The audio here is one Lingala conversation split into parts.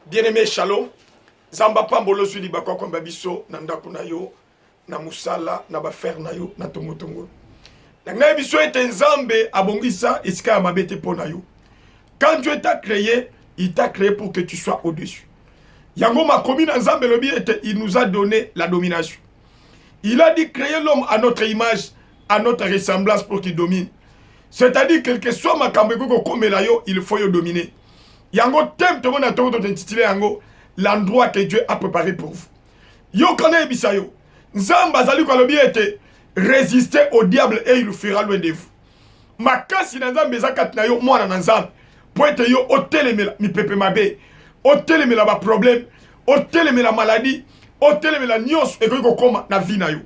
Bien-aimé, shalom. Zamba pambolo suli bakwa kwa biso na ndako na yo na musala na bafer na yo na tongo. Na ngai biso ete nzambe abongisa isika ya mabete po na yo. Quand Dieu t'a créé, il t'a créé pour que tu sois au-dessus. Yango makomi na nzambe lobi ete il nous a donné la domination. Il a dit créer l'homme à notre image, à notre ressemblance pour qu'il domine. C'est-à-dire quel que soit makambe ko komela yo, il faut yo dominer. Yango tem to mona to intitulé yango l'endroit que Dieu a préparé pour vous. Yo connaît bisayo. Nzamba zali ko lobi ete résister au diable et il fuira loin de vous. Makasi na nzambe zakat na yo mwana na nzambe. Po ete yo otelemela mi pepe mabe. Otelemela ba problème, otelemela maladie, otelemela nyos et ko koma na vie na yo.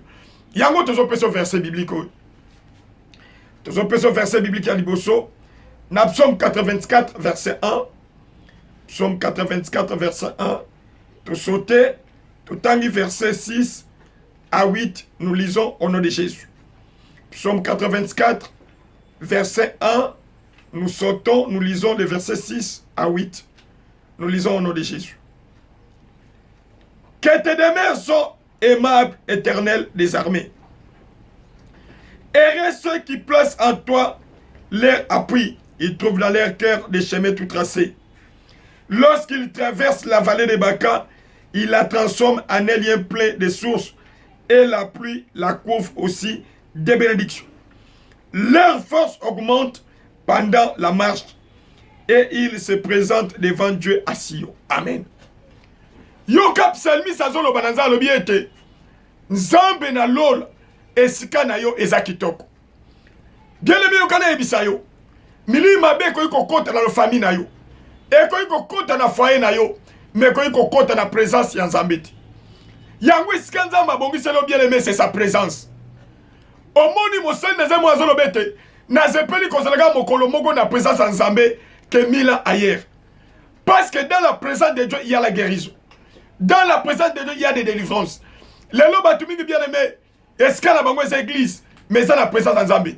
Yango tozo peso verset biblique. Tozo peso verset biblique ya liboso. Na Psaume 84 verset 1. Psaume 84 verset 1. Tout sauter, tout tangi verset 6 à 8. Nous lisons au nom de Jésus. Psaume 84 verset 1. Nous sautons, nous lisons les versets 6 à 8. Nous lisons au nom de Jésus. Que tes demeures sont aimables, éternel des armées. Errez ceux qui placent en toi leur appui. Ils trouvent dans leur cœur des chemins tout tracés. Lorsqu'ils traversent la vallée de Baca, ils la transforment en un lien plein de sources. Et la pluie la couvre aussi des bénédictions. Leur force augmente pendant la marche. Et ils se présentent devant Dieu à Sion. Amen. Yo kap salmi sazolo bananza lobi ete. Nzambe na lol esika na yo ezakitoko. Bien aimé yo kana ebisa yo. Milima be ko ikokota na famille na yo. E ko ikokota na foyer na yo. Mais ko ikokota na présence ya Nzambe. Yango esika Nzambe abongisa lo bien aimé c'est sa présence. Omoni mosali na zemo azolo bete. Na zepeli kozalaga mokolo moko na présence ya Nzambe que mille ans ailleurs. Parce que dans la présence de Dieu, il y a la guérison. Dans la présence de Dieu, il y a des délivrances. Les lois batumingi bien aimés, est-ce qu'il y a une église, mais dans la présence de Nzambe.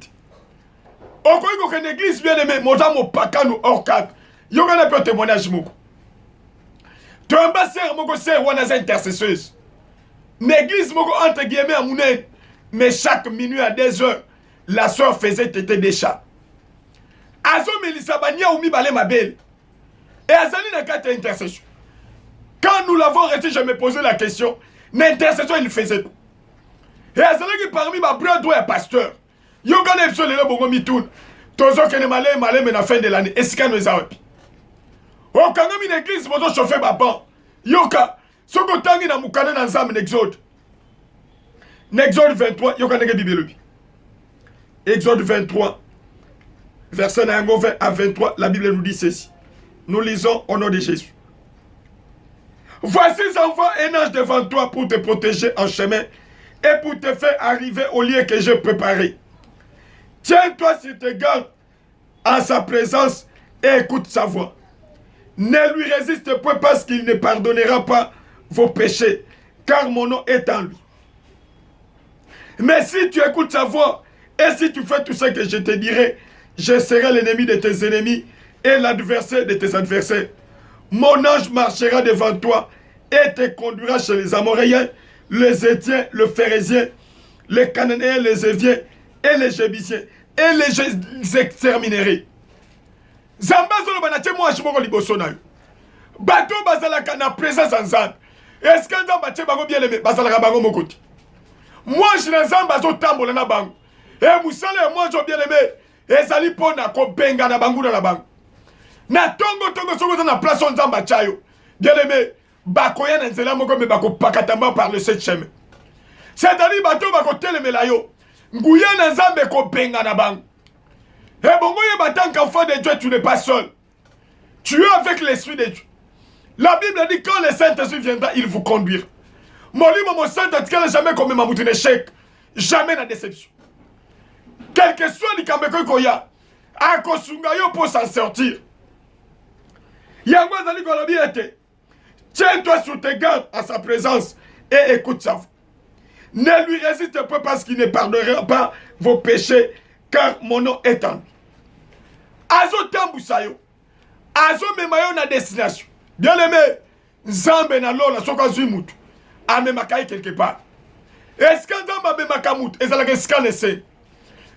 Au cas où une église bien aimée, mon âme au pakanu hors cadre, il y a un témoignage moko. Tu as un bassin moko c'est une intercesseuse. Une église moko entre guillemets à mounen, mais chaque minute à 2 heures, la soeur faisait téter des chats. Azo melisabania ou mi balé ma belle. Et Azali n'a qu'à intercession. Quand nous l'avons reçu, je me posais la question. L'intercession, il faisait tout. Et Azali qui parmi ma brother et pasteur. Yo gane epso lelo bongo mitoun. Tozo kene malé mais na fin de l'année. Est-ce qu'il nous a wapi? O kanga mi l'église moto chauffer ba ban. Yoka. Soko tangi na mukana na nzambe n'exode. N'exode 23. Yoka nege bibelubi. Exode 23. Verset 20 à 23, la Bible nous dit ceci. Nous lisons au nom de Jésus. Voici j'envoie un ange devant toi pour te protéger en chemin et pour te faire arriver au lieu que j'ai préparé. Tiens-toi sur tes gardes en sa présence et écoute sa voix. Ne lui résiste point parce qu'il ne pardonnera pas vos péchés, car mon nom est en lui. Mais si tu écoutes sa voix et si tu fais tout ce que je te dirai, je serai l'ennemi de tes ennemis et l'adversaire de tes adversaires. Mon ange marchera devant toi et te conduira chez les Amoréens, les Étiens, les Phérésiens, les Cananéens, les Éviens et les Jébusiens. Et les exterminerai. Zamba zolo banache mo ashimoko liboso na yo. Bato bazalaka na présence en Nzambe. Est-ce que Nzambe tie bango bien aimé bazalaka bango mokoti. Moi je na Nzambe zo tambola na bango. Et musala moi je bien aimé. Ezali pona ko benga na banguna na bango. Na tongo soko na place Nzamba chayo. Bien aimé, bakoya na nzela moko me bako pakatamba par le 7 chemin. C'est-à-dire bato bako telemela yo. Nguya na Nzambe ko benga na bango. Et bongo ye batan qu'enfant de Dieu tu n'es pas seul. Tu es avec l'esprit de Dieu. La Bible dit quand le Saint-Esprit viendra, il vous conduira. Molimo mo Saint-Esprit jamais comme mamouti échec, jamais na déception. Quel que soit le kambeko koya, akosunga yo pour s'en sortir. Yango zali kolobi ete. Tiens-toi sur tes gardes à sa présence et écoute sa voix. Ne lui résiste pas parce qu'il ne pardonnera pas vos péchés, car mon nom est en lui. Azo tambusayo. Azo memayo na destination. Bien aimé, Nzambe na lola soka zumutu amemaka quelque part. Est-ce que Nzambe amemaka mutu ezalaka scanner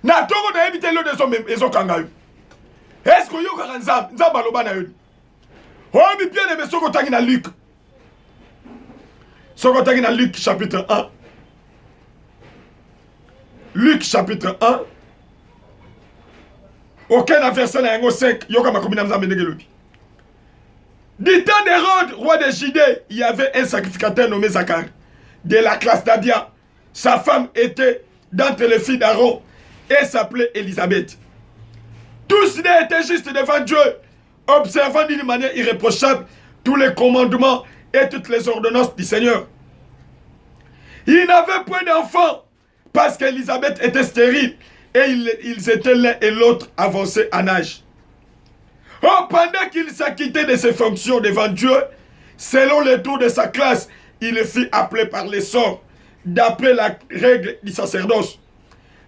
na tongo na éviter lo de zo kanga yo. Est-ce que yo ka Nzambe aloba na yo? Oh mi bien aimé soko tangi na Luc. Soko tangi na Luc chapitre 1. Luc chapitre 1. Aucun verset na yango 5 yoka makomi na Nzambe ndenge lobi. Du temps d'Hérode, roi de Judée, il y avait un sacrificateur nommé Zacharie, de la classe d'Abia. Sa femme était d'entre les filles d'Aaron et s'appelait Élisabeth. Tous étaient justes devant Dieu, observant d'une manière irréprochable tous les commandements et toutes les ordonnances du Seigneur. Ils n'avaient point d'enfants parce qu'Élisabeth était stérile et ils étaient l'un et l'autre avancés en âge. Oh, pendant qu'il s'acquittait de ses fonctions devant Dieu, selon les tours de sa classe, il fut appelé par les sorts, d'après la règle du sacerdoce,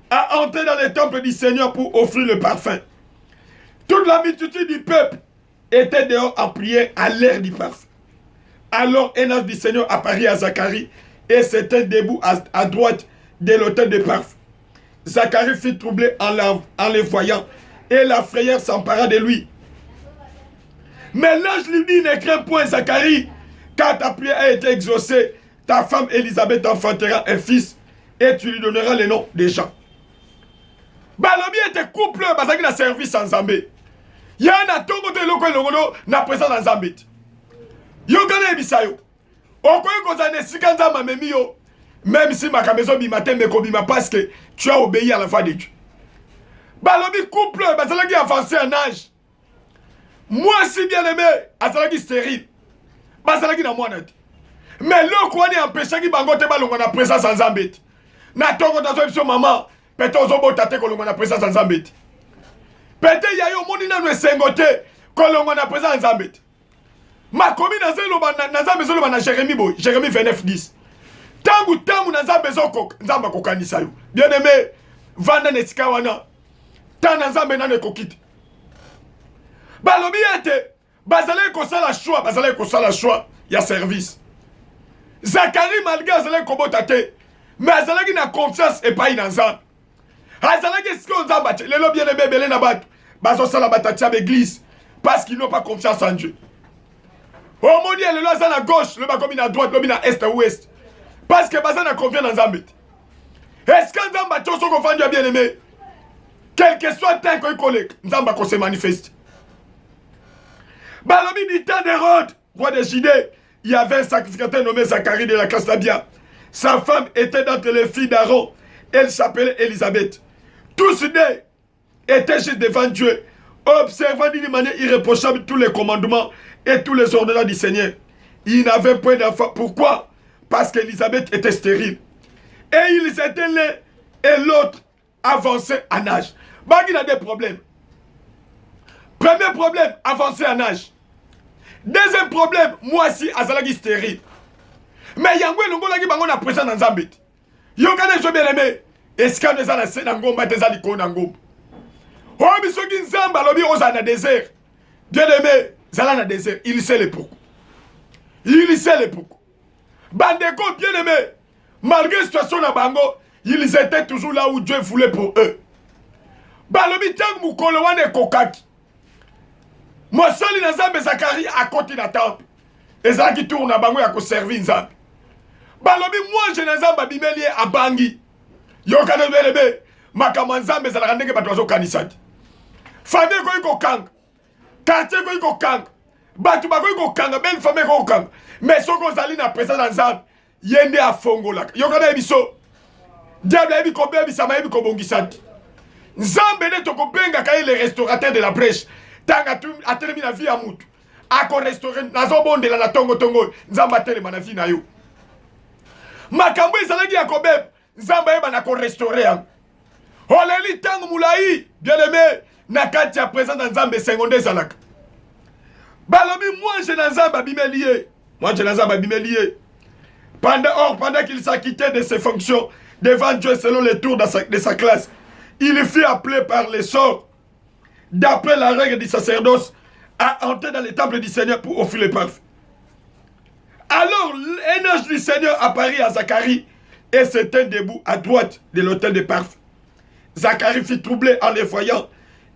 à entrer dans le temple du Seigneur pour offrir le parfum. Toute la multitude du peuple était dehors en prière à l'heure du parfum. Alors un ange du Seigneur apparut à Zacharie et s'était debout à droite de l'autel de parfum. Zacharie fut troublé en les voyant et la frayeur s'empara de lui. Mais l'ange lui dit, ne crains point Zacharie, car ta prière a été exaucée. Ta femme Élisabeth enfantera un fils et tu lui donneras le nom de Jean. Balobi était couple, parce qu'il a servi sans Zambé. Il y a un tongo de loko longono na présence dans Zambé. Yo gane ebisayo. Okoye kozane sikanza mamemi yo. Même si ma maison bimate me kobima parce que tu as obéi à la voix de Dieu. Balobi couple, parce qu'il a avancé en âge. Moi si bien aimé, azalaki stérile. Bazalaki na mwana te. Mais le quoi ni empêché ki bango te balonga na présence sans Zambé. Na tongo tazo biso maman, pete ozobota te kolonga na présence sans Zambé. Pete yayo moni na no esengo te kolonga na présence sans Zambé. Makomi na zelo na Nzambe zelo na Jérémie boy, Jérémie 29:10. Tangu na Nzambe zoko, Nzamba kokanisa yo. Bien aimé, vanda nesika wana. Tana Nzambe na ne kokite. Balobi ete bazalaki kosala choix ya service. Zacharie malgré azalaki kobota te, mais azalaki na confiance epai na Nzambe. Azalaki esiko Nzambe te, lelo bien aimé belé na bato bazosala batati ya église parce qu'ils n'ont pas confiance en Dieu. Omoni lelo aza na gauche, le bakomi na droite, lobi na est ou ouest. Parce que baza na confiance en Nzambe. Est-ce que Nzambe toso ko ya bien aimé? Quel que soit temps ko ikolek, Nzambe ko se manifeste. Balobi du temps d'Hérode, roi de Judée, il y avait un sacrificateur nommé Zacharie de la classe d'Abia. Sa femme était d'entre les filles d'Aaron. Elle s'appelait Élisabeth. Tous deux étaient juste devant Dieu, observant d'une manière irréprochable tous les commandements et tous les ordonnances du Seigneur. Il n'avait point d'enfant. Pourquoi? Parce qu'Élisabeth était stérile. Et ils étaient l'un et l'autre avancés en âge. Il a des problèmes. Premier problème, avancé en âge. Deuxième problème, moi si azalaki stérile. Mais yango elongo laki bango na présence dans Nzambe. Yo kana so bien aimé. Est-ce qu'on est na se na ngomba te zali ko na ngomba. Oh bisoki Nzambe alobi oza na désert. Bien aimé, zala na désert, il sait le pourquoi. Il sait le pourquoi. Bandeko bien aimé, malgré la situation na bango, ils étaient toujours là où Dieu voulait pour eux. Balobi tang mukolo wane kokaki. Mosali na Nzambe Zacharie à côté na temple. Ezaki tourne na bango ya ko servir Nzambe. Balobi moi je na Nzambe bimelie abangi. Yo kana belebe makama Nzambe zalaka ndenge bato bazo kanisaki. Famille ko iko kanga. Quartier ko iko kanga. Bato bako iko kanga, belle famille ko kanga. Mais soko zali na présence na Nzambe, yende afongola. Yo kana ebiso. Diable ebi ko bebi sama ebi ko bongisaki. Nzambe ne toko benga ka le restaurateur de la brèche. Tanga tu atelemi na vie ya mutu. Ako restaurer nazo bondela na tongo Nzamba atelema na vie na yo. Makambo ezalaki ya kobeb, Nzamba yeba na ko restaurer. Oleli tangu mulai, bien aimé, na kati ya présence na Nzambe seconde zalaka. Balobi moi je na Nzamba bimelie. Moi je na Nzamba bimelie. Pendant qu'il s'acquittait de ses fonctions devant Dieu selon les tours de sa classe, il fut appelé par les sorts, d'après la règle du sacerdoce, à entrer dans les temples du Seigneur pour offrir le parfum. Alors, un ange du Seigneur apparut à Zacharie et se tint debout à droite de l'autel de parfum. Zacharie fut troublé en les voyant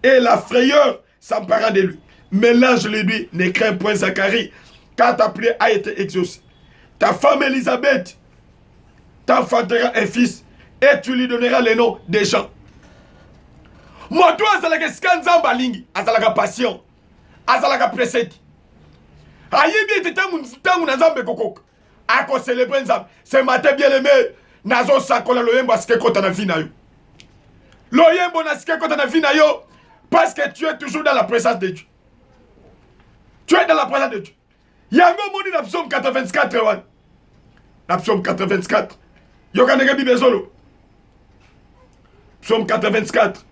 et la frayeur s'empara de lui. Mais l'ange lui dit, ne crains point Zacharie, car ta prière a été exaucée. Ta femme Élisabeth t'enfantera un fils et tu lui donneras le nom de Jean. Moto azalaka skanza balingi, azalaka passion, azalaka preset. Ayebi ete tangu na Nzambe kokoka. Ako célébrer Nzambe. Ce matin bien aimé, nazo sakola loyembo aske kota na vie na yo. Loyembo na aske kota na vie na yo parce que tu es toujours dans la présence de Dieu. Tu es dans la présence de Dieu. Yango moni na psaume 84 wan. Na psaume 84. Yokanenge bibezolo. Psaume 84.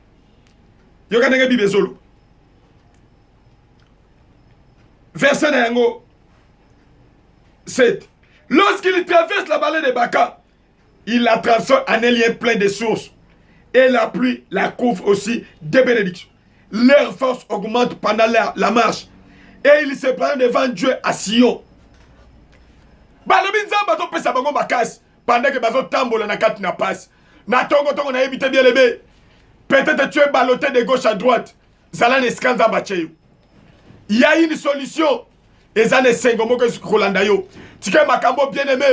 Yokanenge bibezolo. Verset de Yango 7. Lorsqu'il traverse la vallée de Baka, il la transforme en un lien plein de sources. Et la pluie la couvre aussi de bénédictions. Leur force augmente pendant la marche. Et il se prend devant Dieu à Sion. Balobi nzamba to pesa bango makasi pendant que bazo tambola na kati na passe. Na tongo na ebité bien aimé. Peut-être tu es ballotté de gauche à droite. Zala ne skanza bacheyo. Il y a une solution. Ezane sengo moko kolanda yo. Tike makambo bien aimé.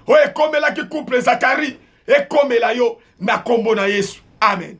O ekomela ki couple Zacharie ekomela yo na kombo na Yesu. Amen.